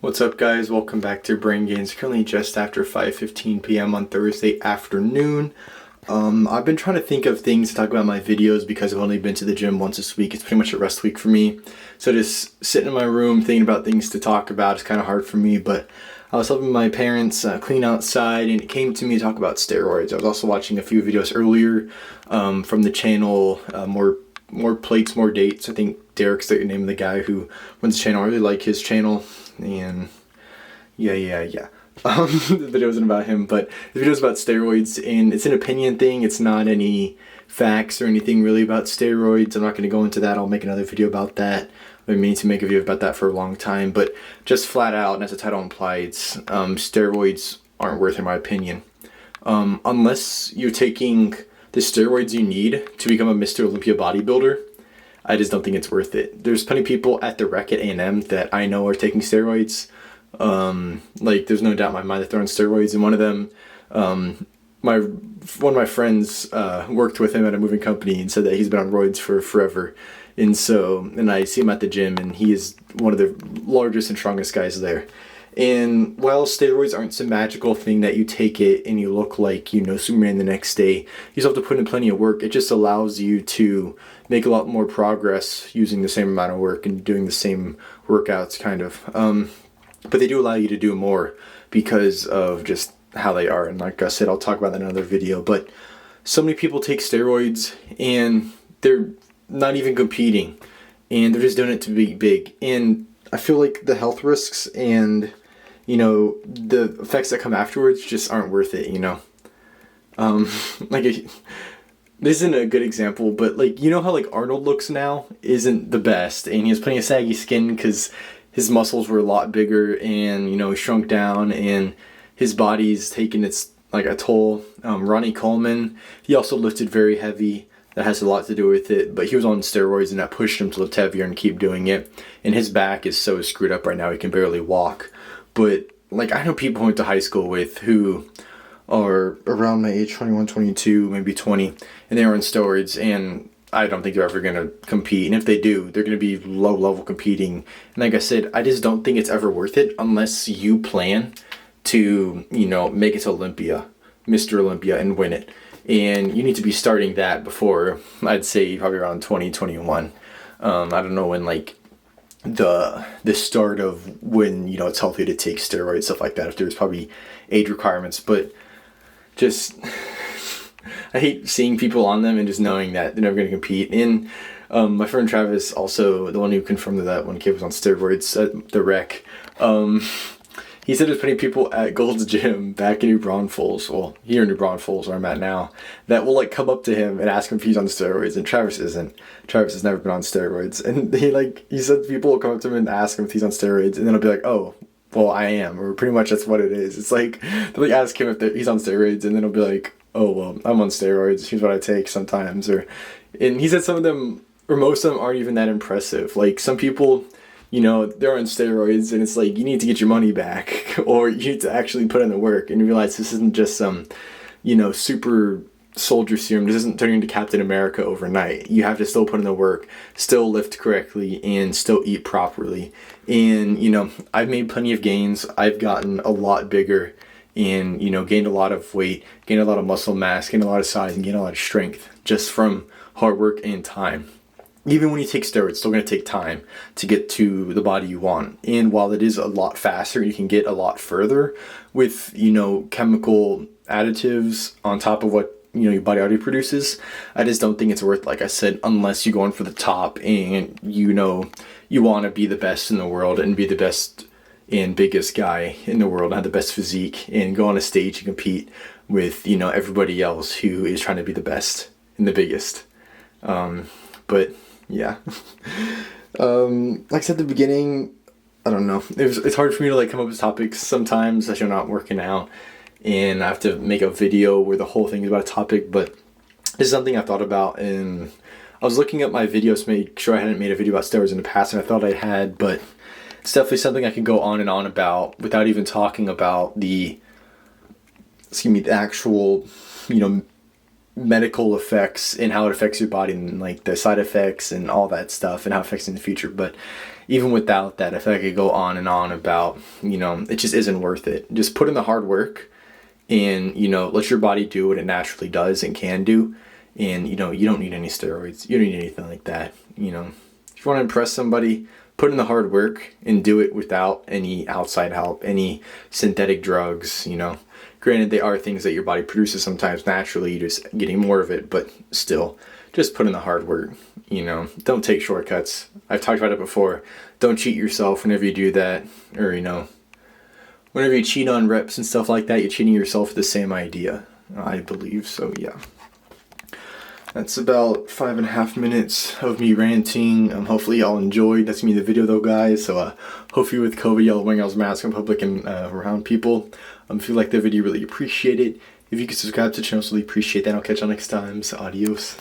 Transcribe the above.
What's up, guys? Welcome back to Brain Gains. Currently just after 5:15 p.m. on Thursday afternoon. I've been trying to think of things to talk about in my videos because I've only been to the gym once this week. It's pretty much a rest week for me. So just sitting in my room thinking about things to talk about is kind of hard for me, but I was helping my parents clean outside and it came to me to talk about steroids. I was also watching a few videos earlier from the channel, more plates, more dates. I think Derek's the name of the guy who runs the channel. I really like his channel. And the video wasn't about him, but the video is about steroids, and it's an opinion thing. It's not any facts or anything really about steroids. I'm not going to go into that. I'll make another video about that. I've been meaning to make a video about that for a long time, but just flat out, and as the title implies, steroids aren't worth it, in my opinion. Unless you're taking the steroids you need to become a Mr. Olympia bodybuilder, I just don't think it's worth it. There's plenty of people at the rec at A&M that I know are taking steroids. There's no doubt in my mind that they're on steroids. And one of them, one of my friends worked with him at a moving company and said that he's been on roids for forever. And I see him at the gym, and he is one of the largest and strongest guys there. And while steroids aren't some magical thing that you take it and you look like, Superman the next day, you still have to put in plenty of work. It just allows you to make a lot more progress using the same amount of work and doing the same workouts, kind of. But they do allow you to do more because of just how they are. And like I said, I'll talk about that in another video. But so many people take steroids and they're not even competing. And they're just doing it to be big. And I feel like the health risks and the effects that come afterwards just aren't worth it, this isn't a good example, but how Arnold looks now isn't the best, and he has plenty of saggy skin because his muscles were a lot bigger, and he shrunk down, and his body's taken its a toll. Ronnie Coleman, he also lifted very heavy. That has a lot to do with it, but he was on steroids and that pushed him to lift heavier and keep doing it. And his back is so screwed up right now he can barely walk. But I know people I went to high school with who are around my age, 21, 22, maybe 20, and they're on steroids, and I don't think they're ever going to compete. And if they do, they're going to be low level competing. And like I said, I just don't think it's ever worth it unless you plan to, make it to Olympia, Mr. Olympia, and win it. And you need to be starting that before, I'd say probably around 2021. I don't know when the start of when it's healthy to take steroids, stuff like that, if there's probably age requirements, but just I hate seeing people on them and just knowing that they're never going to compete. And my friend Travis, also the one who confirmed that when he was on steroids at the rec, he said there's plenty of people at Gold's Gym back in New Braunfels, well, here in New Braunfels where I'm at now, that will come up to him and ask him if he's on steroids, and Travis isn't. Travis has never been on steroids, and he said people will come up to him and ask him if he's on steroids, and then he'll be like, oh, well, I am, or pretty much that's what it is. It's they'll ask him if he's on steroids, and then he'll be like, oh, well, I'm on steroids, here's what I take sometimes, and he said some of them, or most of them, aren't even that impressive. Some people, they're on steroids, and it's you need to get your money back, or you need to actually put in the work and realize this isn't just some, super soldier serum. This isn't turning into Captain America overnight. You have to still put in the work, still lift correctly, and still eat properly. And, I've made plenty of gains. I've gotten a lot bigger and, gained a lot of weight, gained a lot of muscle mass, gained a lot of size, and gained a lot of strength just from hard work and time. Even when you take steroids, it's still going to take time to get to the body you want. And while it is a lot faster, you can get a lot further with, chemical additives on top of what, your body already produces. I just don't think it's worth, like I said, unless you're going for the top and, you want to be the best in the world and be the best and biggest guy in the world and have the best physique and go on a stage and compete with, everybody else who is trying to be the best and the biggest. But yeah, like I said at the beginning, I don't know. It's hard for me to come up with topics sometimes, especially when I'm not working out, and I have to make a video where the whole thing is about a topic. But this is something I thought about, and I was looking at my videos to make sure I hadn't made a video about steroids in the past, and I thought I had, but it's definitely something I can go on and on about without even talking about the actual, medical effects and how it affects your body and like the side effects and all that stuff and how it affects in the future. But even without that, I feel like I could go on and on about, you know, it just isn't worth it. Just put in the hard work and, you know, let your body do what it naturally does and can do. And, you know, you don't need any steroids. You don't need anything like that. You know, if you want to impress somebody, put in the hard work and do it without any outside help, any synthetic drugs, you know. Granted, they are things that your body produces sometimes naturally, you're just getting more of it, but still, just put in the hard work, you know. Don't take shortcuts. I've talked about it before. Don't cheat yourself whenever you do that, or, you know, whenever you cheat on reps and stuff like that, you're cheating yourself with the same idea, I believe. So, yeah. That's about 5.5 minutes of me ranting. Hopefully y'all enjoyed. That's me the video though, guys. So hopefully with COVID, y'all wearing y'all's mask in public and around people. If you like the video, really appreciate it. If you could subscribe to the channel, really appreciate that. I'll catch y'all next time. So adios.